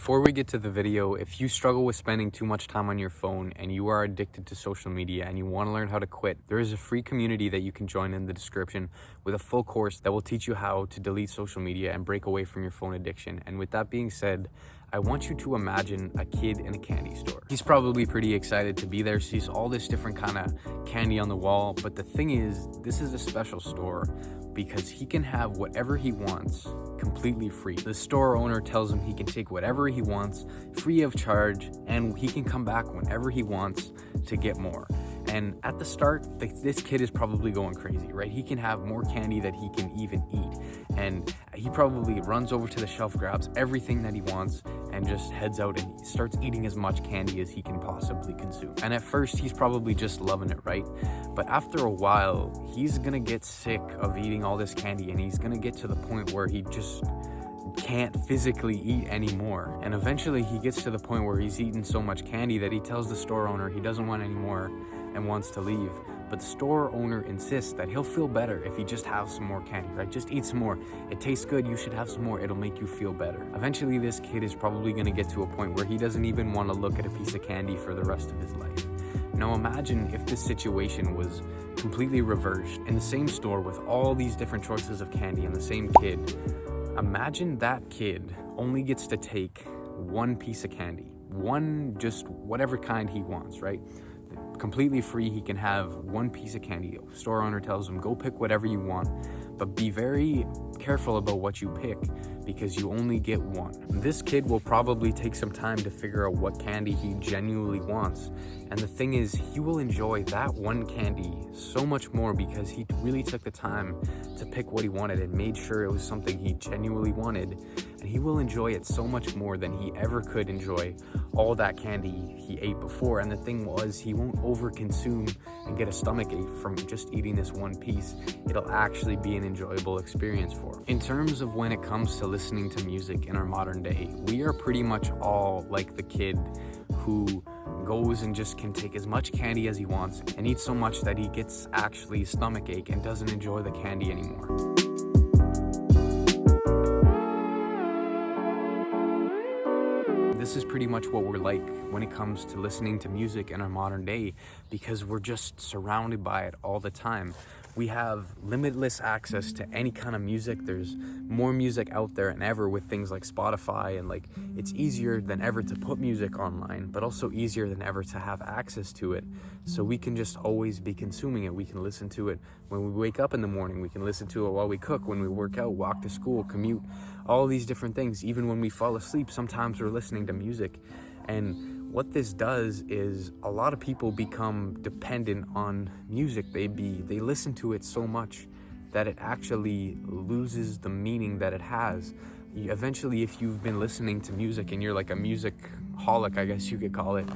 Before we get to the video, if you struggle with spending too much time on your phone and you are addicted to social media and you want to learn how to quit, there is a free community that you can join in the description with a full course that will teach you how to delete social media and break away from your phone addiction. And with that being said, I want you to imagine a kid in a candy store. He's probably pretty excited to be there, sees all this different kind of candy on the wall, but the thing is, this is a special store because he can have whatever he wants completely free. The store owner tells him he can take whatever he wants free of charge, and he can come back whenever he wants to get more. And at the start, this kid is probably going crazy, right? He can have more candy than he can even eat. And he probably runs over to the shelf, grabs everything that he wants, and just heads out and starts eating as much candy as he can possibly consume. And at first, he's probably just loving it, right? But after a while, he's gonna get sick of eating all this candy, and he's gonna get to the point where he just can't physically eat anymore. And eventually he gets to the point where he's eaten so much candy that he tells the store owner he doesn't want any more and wants to leave. But the store owner insists that he'll feel better if he just has some more candy, right? Just eat some more. It tastes good, you should have some more, it'll make you feel better. Eventually this kid is probably gonna get to a point where he doesn't even want to look at a piece of candy for the rest of his life. Now imagine if this situation was completely reversed in the same store with all these different choices of candy and the same kid. Imagine that kid only gets to take one piece of candy, one, just whatever kind he wants, right? Completely free, he can have one piece of candy. Store owner tells him, go pick whatever you want, but be very careful about what you pick because you only get one. This kid will probably take some time to figure out what candy he genuinely wants. And the thing is, he will enjoy that one candy so much more because he really took the time to pick what he wanted and made sure it was something he genuinely wanted. And he will enjoy it so much more than he ever could enjoy all that candy he ate before. And the thing was, he won't overconsume and get a stomachache from just eating this one piece. It'll actually be an enjoyable experience for him. In terms of when it comes to listening to music in our modern day, we are pretty much all like the kid who goes and just can take as much candy as he wants and eat so much that he gets actually a stomachache and doesn't enjoy the candy anymore. This is pretty much what we're like when it comes to listening to music in our modern day because we're just surrounded by it all the time. We have limitless access to any kind of music. There's more music out there than ever with things like Spotify, and it's easier than ever to put music online, but also easier than ever to have access to it. So we can just always be consuming it. We can listen to it when we wake up in the morning. We can listen to it while we cook, when we work out, walk to school, commute, all these different things. Even when we fall asleep, sometimes we're listening to music. And what this does is a lot of people become dependent on music. They listen to it so much that it actually loses the meaning that it has. Eventually, if you've been listening to music and you're like a music holic, I guess you could call it,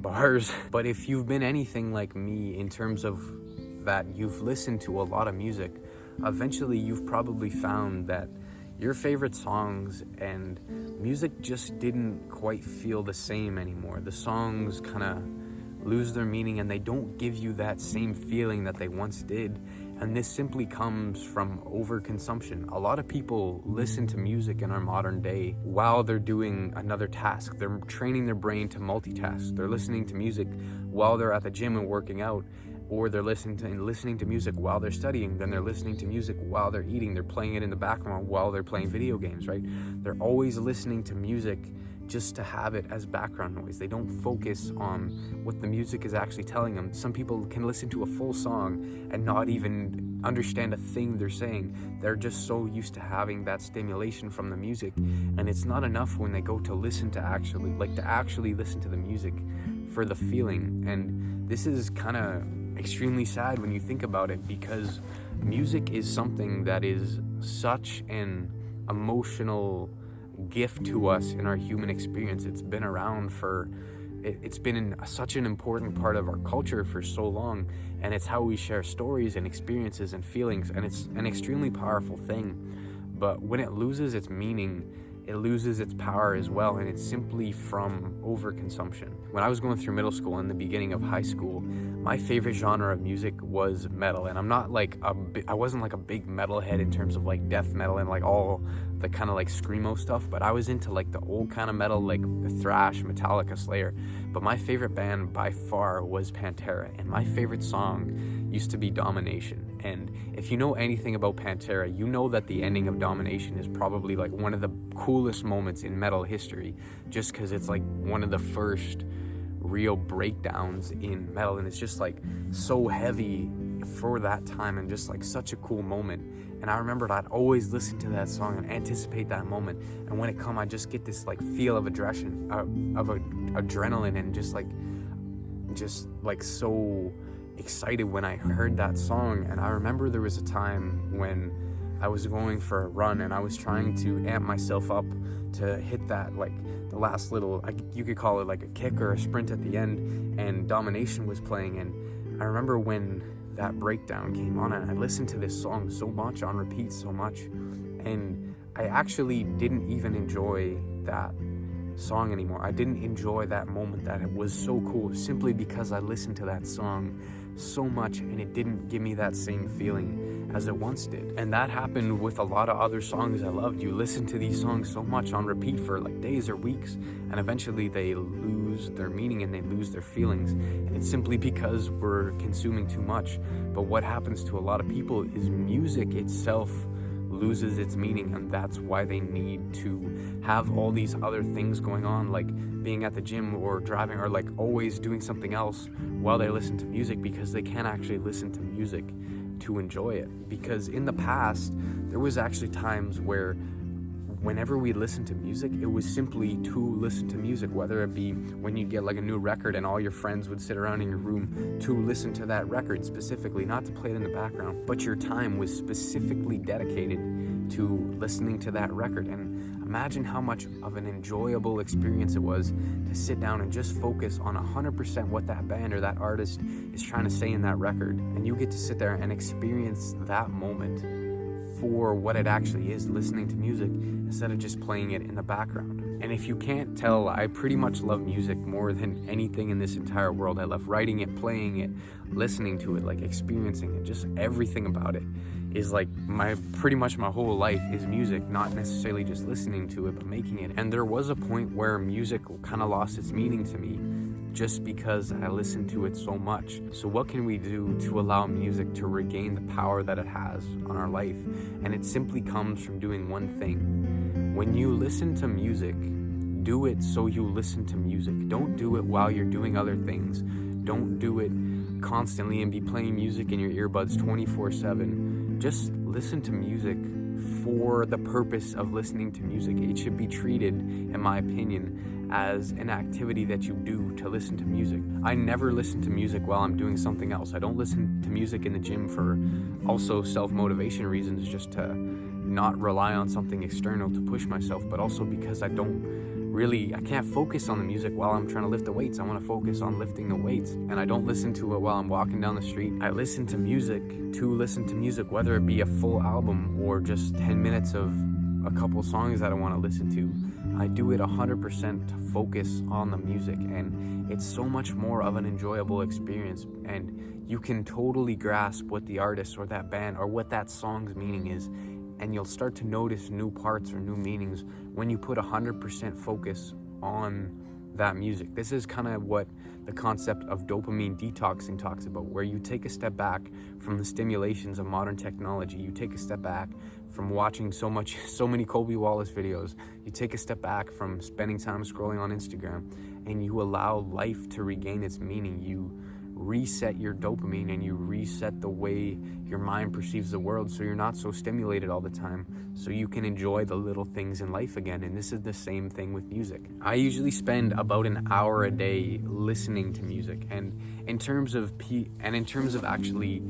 bars. But if you've been anything like me in terms of that you've listened to a lot of music, eventually you've probably found that your favorite songs and music just didn't quite feel the same anymore. The songs kind of lose their meaning and they don't give you that same feeling that they once did. And this simply comes from overconsumption. A lot of people listen to music in our modern day while they're doing another task. They're training their brain to multitask. They're listening to music while they're at the gym and working out, or they're listening to music while they're studying, then they're listening to music while they're eating, they're playing it in the background while they're playing video games, right? They're always listening to music just to have it as background noise. They don't focus on what the music is actually telling them. Some people can listen to a full song and not even understand a thing they're saying. They're just so used to having that stimulation from the music, and it's not enough when they go to listen to actually listen to the music for the feeling. And this is kind of extremely sad when you think about it, because music is something that is such an emotional gift to us in our human experience. It's been around it's been such an important part of our culture for so long, and it's how we share stories and experiences and feelings, and it's an extremely powerful thing. But when it loses its meaning, it loses its power as well, and it's simply from overconsumption. When I was going through middle school and the beginning of high school, my favorite genre of music was metal, and I'm not like I wasn't like a big metalhead in terms of like death metal and like all the kind of like screamo stuff, but I was into like the old kind of metal, like the thrash, Metallica, Slayer. But my favorite band by far was Pantera, and my favorite song used to be Domination. And if you know anything about Pantera, you know that the ending of Domination is probably like one of the coolest moments in metal history, just because it's like one of the first real breakdowns in metal, and it's just like so heavy for that time and just like such a cool moment. And I remembered I'd always listen to that song and anticipate that moment, and when it come, I just get this like feel of adrenaline, and just like so excited when I heard that song. And I remember there was a time when I was going for a run and I was trying to amp myself up to hit that, like the last little, you could call it like a kick or a sprint at the end, and Domination was playing. And I remember when that breakdown came on, and I listened to this song so much on repeat so much, and I actually didn't even enjoy that song anymore. I didn't enjoy that moment that it was so cool, simply because I listened to that song so much and it didn't give me that same feeling as it once did. And that happened with a lot of other songs I loved. You listen to these songs so much on repeat for like days or weeks, and eventually they lose their meaning and they lose their feelings, and it's simply because we're consuming too much. But what happens to a lot of people is music itself loses its meaning, and that's why they need to have all these other things going on, like being at the gym or driving or like always doing something else while they listen to music, because they can't actually listen to music to enjoy it. Because in the past, there was actually times where whenever we listened to music, it was simply to listen to music, whether it be when you'd get like a new record and all your friends would sit around in your room to listen to that record specifically, not to play it in the background, but your time was specifically dedicated to listening to that record. And imagine how much of an enjoyable experience it was to sit down and just focus on 100% what that band or that artist is trying to say in that record, and you get to sit there and experience that moment for what it actually is, listening to music instead of just playing it in the background. And if you can't tell, I pretty much love music more than anything in this entire world. I love writing it, playing it, listening to it, like experiencing it. Just everything about it is like pretty much my whole life is music, not necessarily just listening to it, but making it. And there was a point where music kind of lost its meaning to me just because I listened to it so much. So what can we do to allow music to regain the power that it has on our life? And it simply comes from doing one thing. When you listen to music, do it so you listen to music. Don't do it while you're doing other things. Don't do it constantly and be playing music in your earbuds 24/7. Just listen to music for the purpose of listening to music. It should be treated, in my opinion, as an activity that you do to listen to music. I never listen to music while I'm doing something else. I don't listen to music in the gym for also self-motivation reasons, just to not rely on something external to push myself, but also because I can't focus on the music while I'm trying to lift the weights. I want to focus on lifting the weights, and I don't listen to it while I'm walking down the street. I listen to music to listen to music, whether it be a full album or just 10 minutes of a couple songs that I want to listen to. I do it 100% to focus on the music, and it's so much more of an enjoyable experience, and you can totally grasp what the artist or that band or what that song's meaning is, and you'll start to notice new parts or new meanings when you put 100% focus on that music. This is kind of what the concept of dopamine detoxing talks about, where you take a step back from the stimulations of modern technology. You take a step back from watching so many Colby Wallace videos. You take a step back from spending time scrolling on Instagram, and you allow life to regain its meaning. You reset your dopamine and you reset the way your mind perceives the world, so you're not so stimulated all the time, so you can enjoy the little things in life again. And this is the same thing with music. I usually spend about an hour a day listening to music, and in terms of actually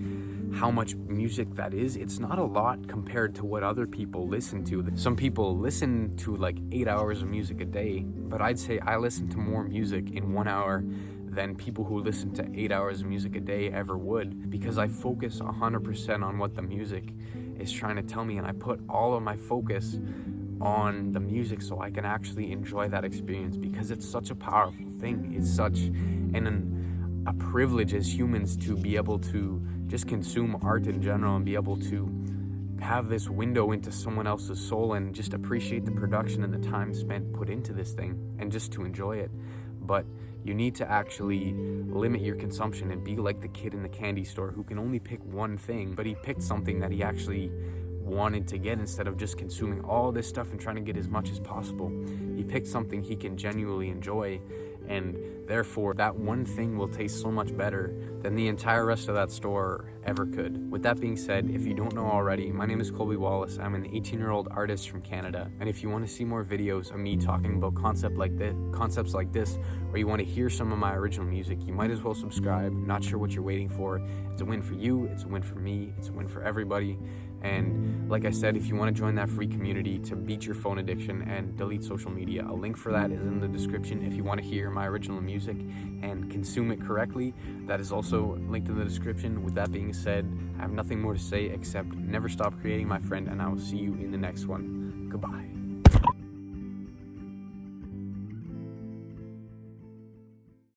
how much music that is, it's not a lot compared to what other people listen to. Some people listen to like 8 hours of music a day, but I'd say I listen to more music in 1 hour than people who listen to 8 hours of music a day ever would, because I focus 100% on what the music is trying to tell me, and I put all of my focus on the music so I can actually enjoy that experience, because it's such a powerful thing. It's such a privilege as humans to be able to just consume art in general and be able to have this window into someone else's soul and just appreciate the production and the time spent put into this thing and just to enjoy it. But you need to actually limit your consumption and be like the kid in the candy store who can only pick one thing, but he picked something that he actually wanted to get instead of just consuming all this stuff and trying to get as much as possible. He picked something he can genuinely enjoy, and therefore that one thing will taste so much better than the entire rest of that store ever could. With that being said, if you don't know already, my name is Colby Wallace. I'm an 18-year-old artist from Canada, and if you want to see more videos of me talking about concepts like this, or you want to hear some of my original music, you might as well subscribe. Not sure what you're waiting for. It's a win for you, it's a win for me, it's a win for everybody. And like I said, if you want to join that free community to beat your phone addiction and delete social media, a link for that is in the description. If you want to hear my original music and consume it correctly, that is also linked in the description. With that being said, I have nothing more to say except never stop creating, my friend, and I will see you in the next one. Goodbye.